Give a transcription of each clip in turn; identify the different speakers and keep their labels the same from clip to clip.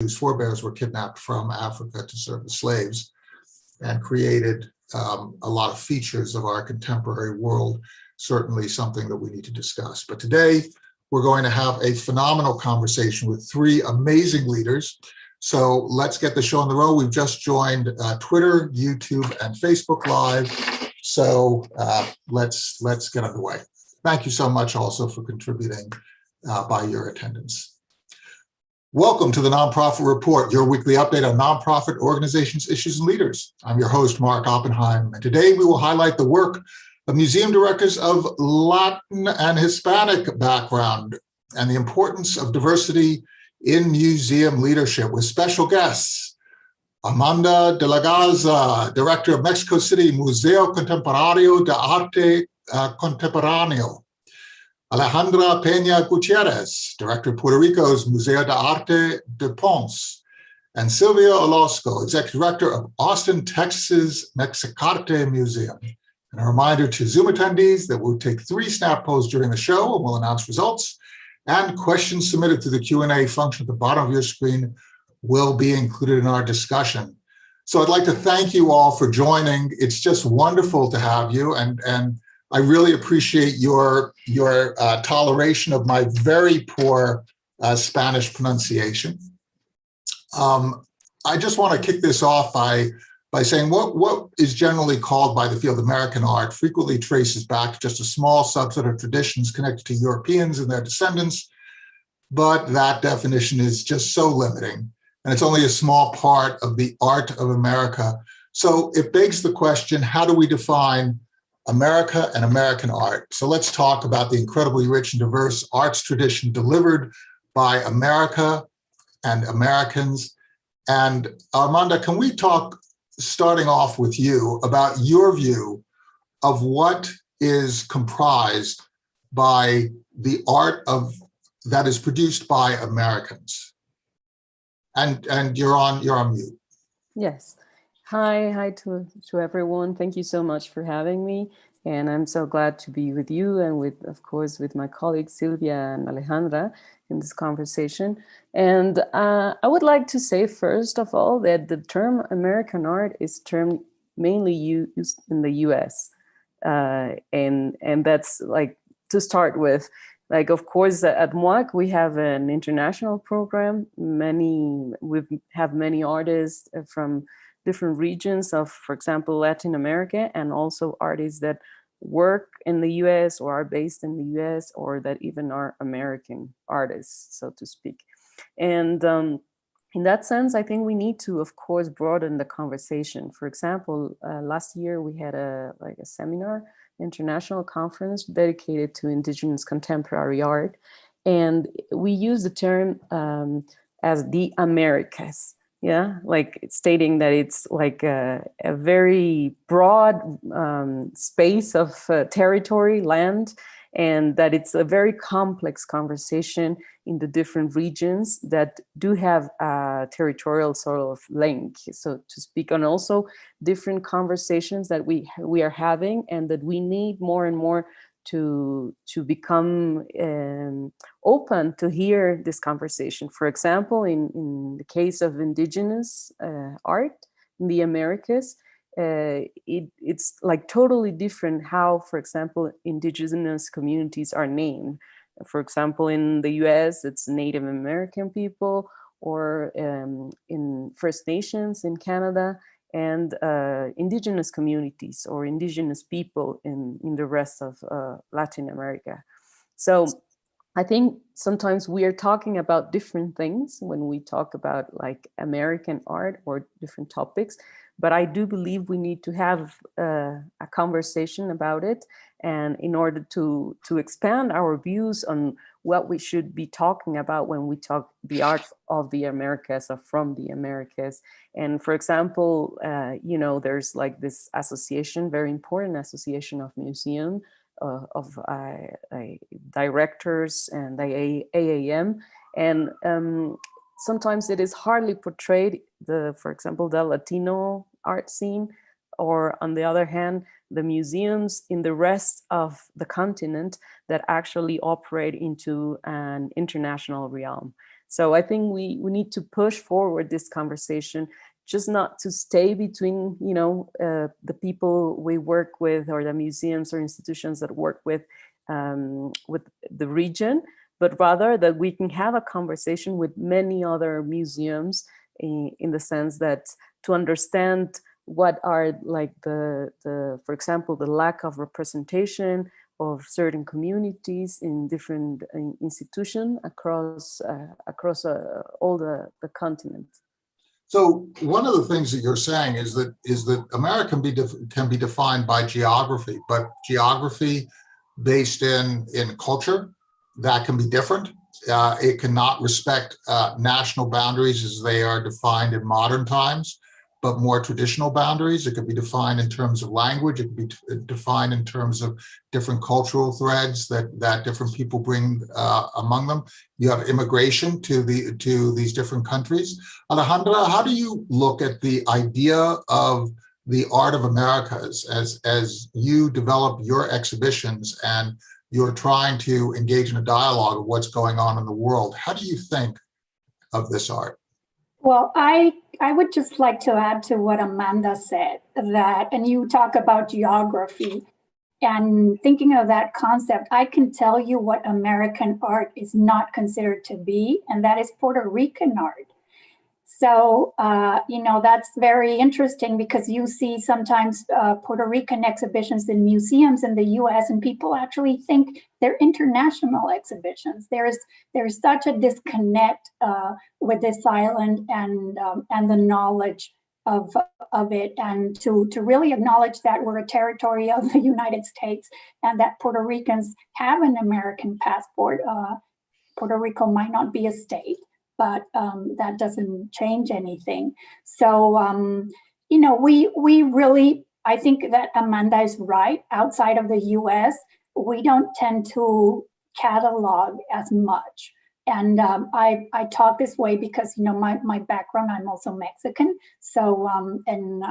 Speaker 1: whose forebears were kidnapped from Africa to serve as slaves and created a lot of features of our contemporary world, certainly something that we need to discuss. But today, we're going to have a phenomenal conversation with three amazing leaders. So let's get the show on the road. We've just joined Twitter, YouTube, and Facebook Live. So let's get underway. Thank you so much also for contributing by your attendance. Welcome to the Nonprofit Report, your weekly update on nonprofit organizations, issues, and leaders. I'm your host, Mark Oppenheim, and today we will highlight the work of museum directors of Latin and Hispanic background and the importance of diversity in museum leadership with special guests. Amanda de la Garza, Director of Mexico City Museo Contemporaneo de Arte Contemporaneo. Alejandra Peña-Gutierrez, Director of Puerto Rico's Museo de Arte de Ponce. And Sylvia Orozco, Executive Director of Austin, Texas Mexic-Arte Museum. And a reminder to Zoom attendees that we'll take 3 snap polls during the show and we'll announce results. And questions submitted through the Q&A function at the bottom of your screen will be included in our discussion. So I'd like to thank you all for joining. It's just wonderful to have you, and I really appreciate your toleration of my very poor Spanish pronunciation. I just want to kick this off by saying what is generally called by the field American art frequently traces back to just a small subset of traditions connected to Europeans and their descendants, but that definition is just so limiting, and it's only a small part of the art of America. So it begs the question, how do we define America and American art? So let's talk about the incredibly rich and diverse arts tradition delivered by America and Americans. And Armanda, can we talk, starting off with you, about your view of what is comprised by the art that is produced by Americans? And you're on mute.
Speaker 2: Yes. Hi to everyone. Thank you so much for having me. And I'm so glad to be with you and with, of course, with my colleagues Sylvia and Alejandra in this conversation. And I would like to say, first of all, that the term American art is term mainly used in the US. And that's like, to start with, like, of course, at MOAC, we have an international program. We have many artists from different regions of, for example, Latin America, and also artists that work in the US or are based in the US, or that even are American artists, so to speak. And in that sense, I think we need to, of course, broaden the conversation. For example, last year we had a seminar, international conference dedicated to indigenous contemporary art. And we use the term as the Americas. Yeah, like stating that it's like a very broad space of territory, land, and that it's a very complex conversation in the different regions that do have a territorial sort of link, so to speak, and also different conversations that we are having, and that we need more and more to become open to hear this conversation. For example, in the case of indigenous art in the Americas, it's like totally different how, for example, indigenous communities are named. For example, in the US, it's Native American people, or in First Nations in Canada, and indigenous communities or indigenous people in the rest of Latin America. So I think sometimes we are talking about different things when we talk about like American art or different topics, but I do believe we need to have a conversation about it, and in order to expand our views on what we should be talking about when we talk the art of the Americas or from the Americas. And for example, there's like this association, very important association of museum, of directors and the AAM. And sometimes it is hardly portrayed, for example, the Latino art scene, or on the other hand, the museums in the rest of the continent that actually operate into an international realm. So I think we need to push forward this conversation, just not to stay between, the people we work with or the museums or institutions that work with the region, but rather that we can have a conversation with many other museums in the sense that to understand what are like the for example, the lack of representation of certain communities in different institutions across all the continent.
Speaker 1: So one of the things that you're saying is that America can be defined by geography, but geography based in culture, that can be different. It cannot respect national boundaries as they are defined in modern times, but more traditional boundaries. It could be defined in terms of language. It could be defined in terms of different cultural threads that different people bring among them. You have immigration to these different countries. Alejandra, how do you look at the idea of the art of Americas as you develop your exhibitions and you're trying to engage in a dialogue of what's going on in the world? How do you think of this art?
Speaker 3: Well, I would just like to add to what Amanda said, that, and you talk about geography and thinking of that concept, I can tell you what American art is not considered to be, and that is Puerto Rican art. So, that's very interesting because you see sometimes Puerto Rican exhibitions in museums in the US, and people actually think they're international exhibitions. There's such a disconnect with this island and the knowledge of it, and to really acknowledge that we're a territory of the United States and that Puerto Ricans have an American passport. Puerto Rico might not be a state, but that doesn't change anything. So, we really, I think that Amanda is right. Outside of the US, we don't tend to catalog as much. And I talk this way because, my background, I'm also Mexican. So, and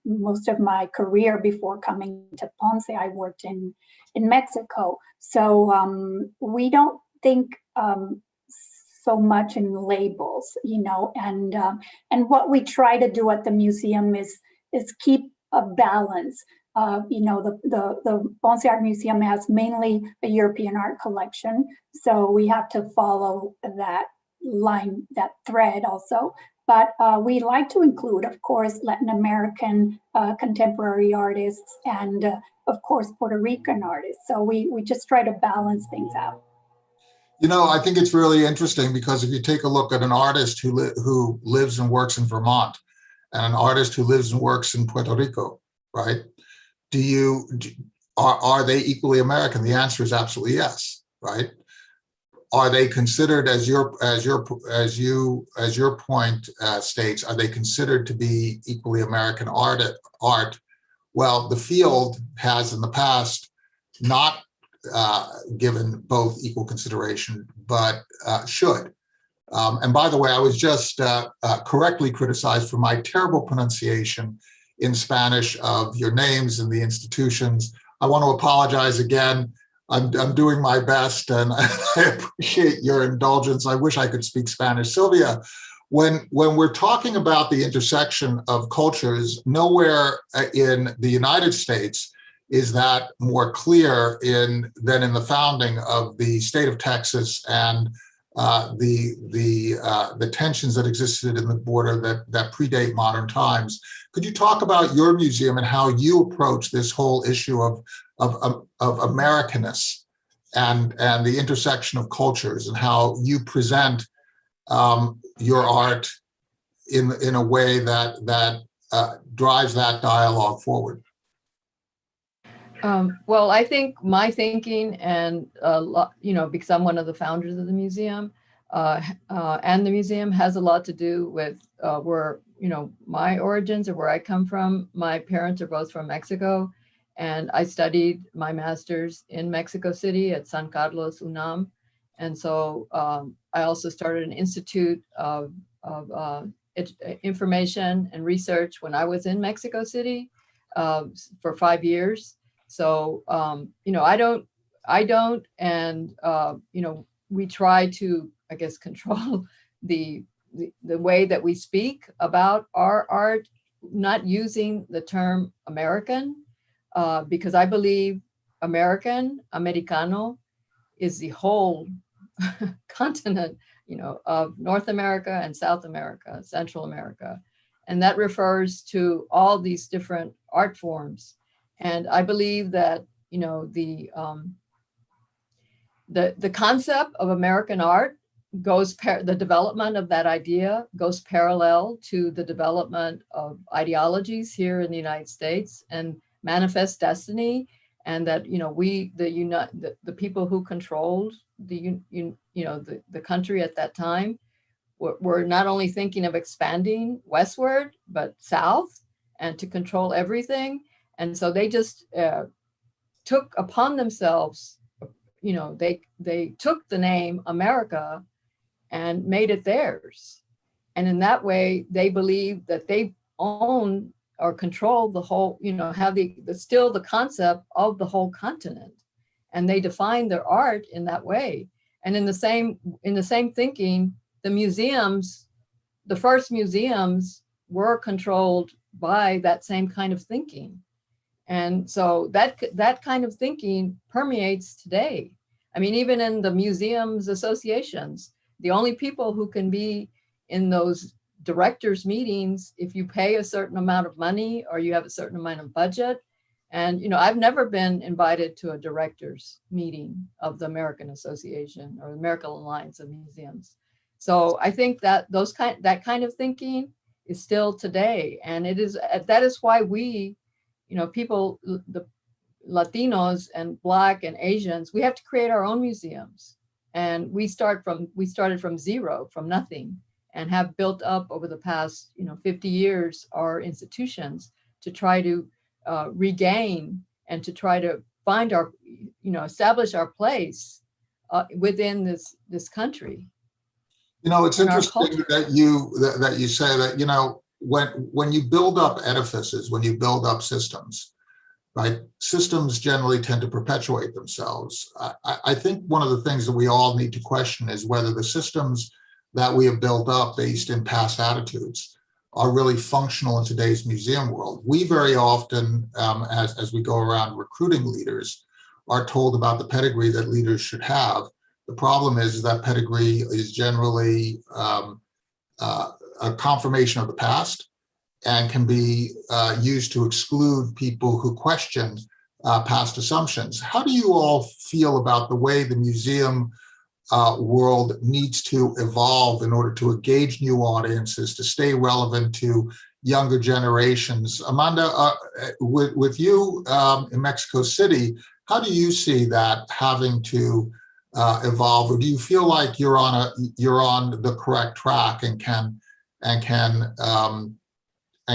Speaker 3: most of my career before coming to Ponce, I worked in Mexico. So we don't think so much in labels, and what we try to do at the museum is keep a balance. The Ponce Art Museum has mainly a European art collection, so we have to follow that line, that thread also. But we like to include, of course, Latin American contemporary artists and, of course, Puerto Rican artists. So we just try to balance things out.
Speaker 1: I think it's really interesting because if you take a look at an artist who lives and works in Vermont and an artist who lives and works in Puerto Rico, right? Are they equally American? The answer is absolutely yes, right? Are they considered, as your point states, are they considered to be equally American art? Well, the field has in the past not given both equal consideration, but should. And by the way, I was just correctly criticized for my terrible pronunciation in Spanish of your names and the institutions. I want to apologize again. I'm doing my best, and I appreciate your indulgence. I wish I could speak Spanish. Sylvia, when we're talking about the intersection of cultures, nowhere in the United States is that more clear than in the founding of the state of Texas and the tensions that existed in the border that predate modern times. Could you talk about your museum and how you approach this whole issue of Americanness and the intersection of cultures, and how you present your art in a way that drives that dialogue forward?
Speaker 4: Well, I think my thinking, and because I'm one of the founders of the museum, and the museum has a lot to do with where my origins or where I come from. My parents are both from Mexico, and I studied my master's in Mexico City at San Carlos UNAM, and so I also started an institute of information and research when I was in Mexico City for 5 years. So, I don't, and, we try to I guess, control the way that we speak about our art, not using the term American, because I believe Americano, is the whole continent, of North America and South America, Central America. And that refers to all these different art forms. And I believe that, the concept of American art the development of that idea goes parallel to the development of ideologies here in the United States and manifest destiny. And that, the people who controlled the country at that time were not only thinking of expanding westward, but south, and to control everything. And so they just took upon themselves, they took the name America and made it theirs. And in that way, they believe that they own or control the whole, have still the concept of the whole continent. And they define their art in that way. And in the same thinking, the first museums were controlled by that same kind of thinking. And so that kind of thinking permeates today. I mean, even in the museums associations, the only people who can be in those directors meetings, if you pay a certain amount of money or you have a certain amount of budget. And, I've never been invited to a directors meeting of the American Association or American Alliance of Museums. So I think that that kind of thinking is still today. And that is why we, people, the Latinos and Black and Asians, we have to create our own museums. And we started from zero, from nothing, and have built up over the past 50 years our institutions to try to regain and to try to find our, establish our place within this country.
Speaker 1: It's interesting that you say that, when you build up edifices, when you build up systems, right? Systems generally tend to perpetuate themselves. I think one of the things that we all need to question is whether the systems that we have built up based in past attitudes are really functional in today's museum world. We very often, as we go around recruiting leaders, are told about the pedigree that leaders should have. The problem is that pedigree is generally a confirmation of the past, and can be used to exclude people who question past assumptions. How do you all feel about the way the museum world needs to evolve in order to engage new audiences, to stay relevant to younger generations? Amanda, with you in Mexico City, how do you see that having to evolve, or do you feel like you're on the correct track and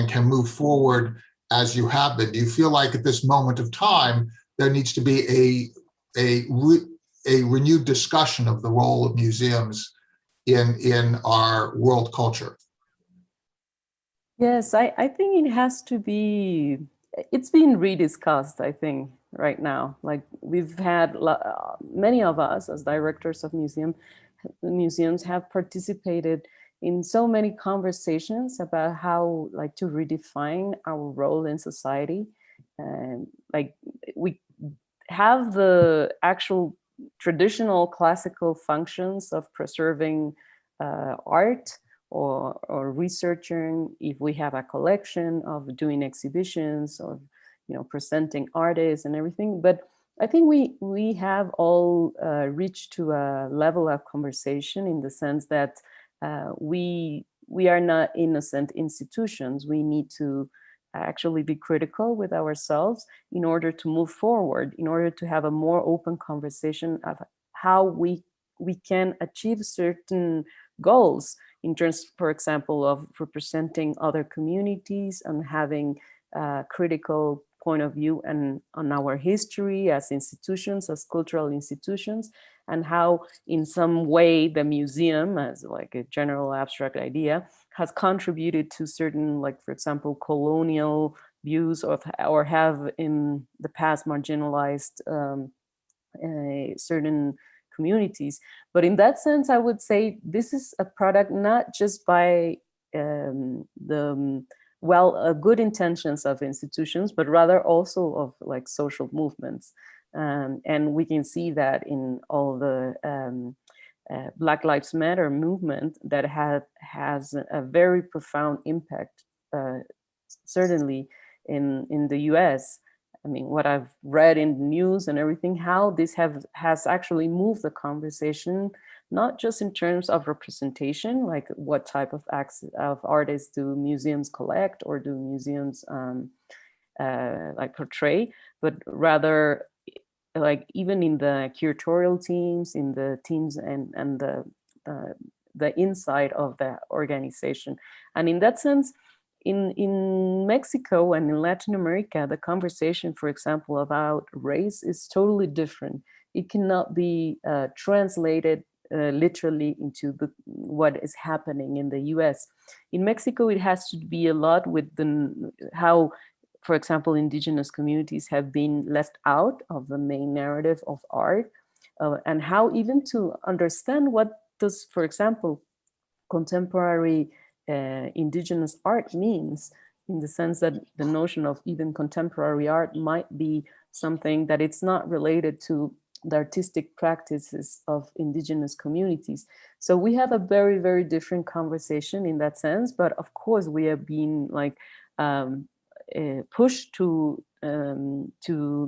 Speaker 1: can move forward as you have been? Do you feel like at this moment of time there needs to be a renewed discussion of the role of museums in our world culture?
Speaker 2: Yes, I think it has to be, it's being rediscussed, I think, right now. Like we've had, many of us as directors of museums have participated in so many conversations about how to redefine our role in society. And we have the actual traditional classical functions of preserving art or researching, if we have a collection, of doing exhibitions, of presenting artists and everything. But I think we have all reached to a level of conversation in the sense that we are not innocent institutions. We need to actually be critical with ourselves in order to move forward, in order to have a more open conversation of how we can achieve certain goals in terms, for example, of representing other communities and having a critical point of view and on our history as institutions, as cultural institutions, and how in some way the museum, as like a general abstract idea, has contributed to certain, for example, colonial views or have in the past marginalized certain communities. But in that sense, I would say this is a product not just by good intentions of institutions, but rather also of like social movements. And we can see that in all the Black Lives Matter movement that has a very profound impact, certainly in the US. I mean, what I've read in the news and everything, how this has actually moved the conversation, not just in terms of representation, like what type of artists do museums collect or do museums like portray, but rather like even in the curatorial teams, in the teams and the inside of the organization. And in that sense, in Mexico and in Latin America, the conversation, for example, about race is totally different. It cannot be translated literally into what is happening in the US. In Mexico, it has to be a lot with how, for example, indigenous communities have been left out of the main narrative of art, and how even to understand what does, for example, contemporary indigenous art means, in the sense that the notion of even contemporary art might be something that it's not related to the artistic practices of indigenous communities. So we have a very, very different conversation in that sense, but of course we are being like pushed to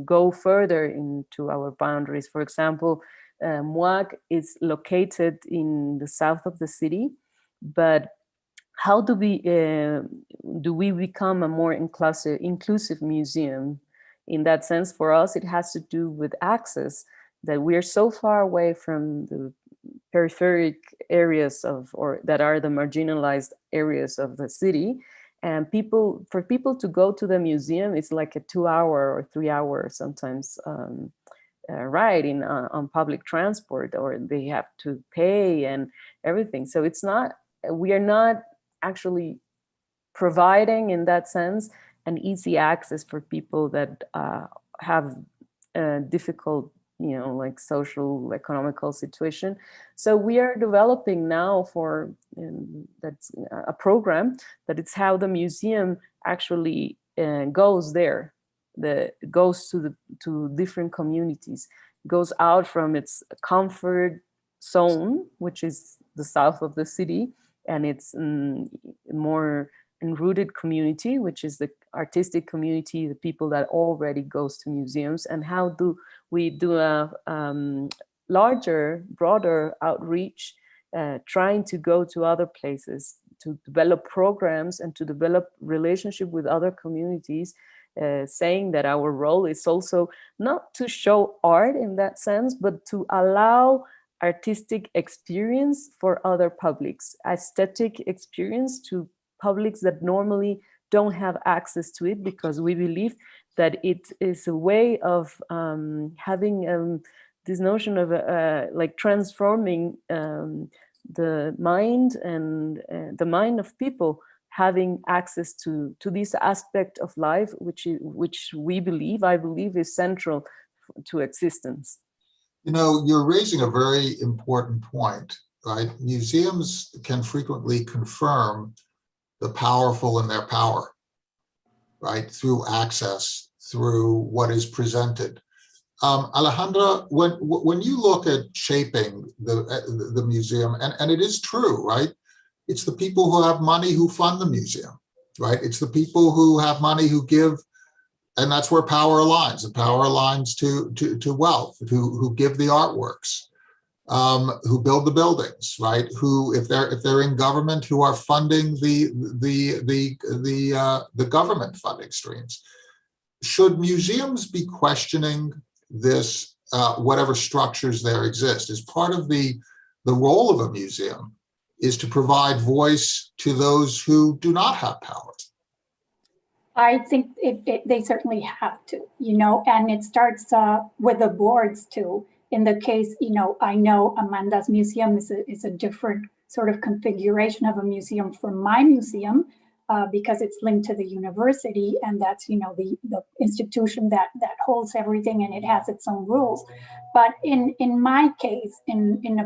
Speaker 2: go further into our boundaries. For example, MUAC is located in the south of the city, but how do we become a more inclusive museum? In that sense, for us, it has to do with access, that we are so far away from the peripheric areas that are the marginalized areas of the city. And for people to go to the museum, it's like a 2-hour or 3-hour sometimes ride on public transport, or they have to pay and everything. So we are not actually providing, in that sense, an easy access for people that have difficult, like social, economical situation. So we are developing now that's a program that it's how the museum actually goes there, goes to different communities, goes out from its comfort zone, which is the south of the city, and it's more enrooted community, which is the artistic community, the people that already goes to museums, and how do we do a larger, broader outreach, trying to go to other places, to develop programs and to develop relationship with other communities, saying that our role is also not to show art in that sense, but to allow artistic experience for other publics, aesthetic experience to publics that normally don't have access to it, because we believe that it is a way of having this notion of like transforming the mind and the mind of people, having access to this aspect of life, which I believe is central to existence.
Speaker 1: You're raising a very important point, right? Museums can frequently confirm the powerful in their power, right? Through access, through what is presented. Alejandra, when you look at shaping the museum, and it is true, right? It's the people who have money who fund the museum, right? It's the people who have money who give. And that's where power aligns, and power aligns to wealth, who give the artworks, who build the buildings, right? Who, if they're in government, who are funding the government funding streams. Should museums be questioning this, whatever structures there exist? As part of the role of a museum is to provide voice to those who do not have power.
Speaker 3: I think they certainly have to, and it starts with the boards too. In the case, I know Amanda's museum is a different sort of configuration of a museum from my museum, because it's linked to the university, and that's, you know, the institution that holds everything, and it has its own rules. But in my case, in a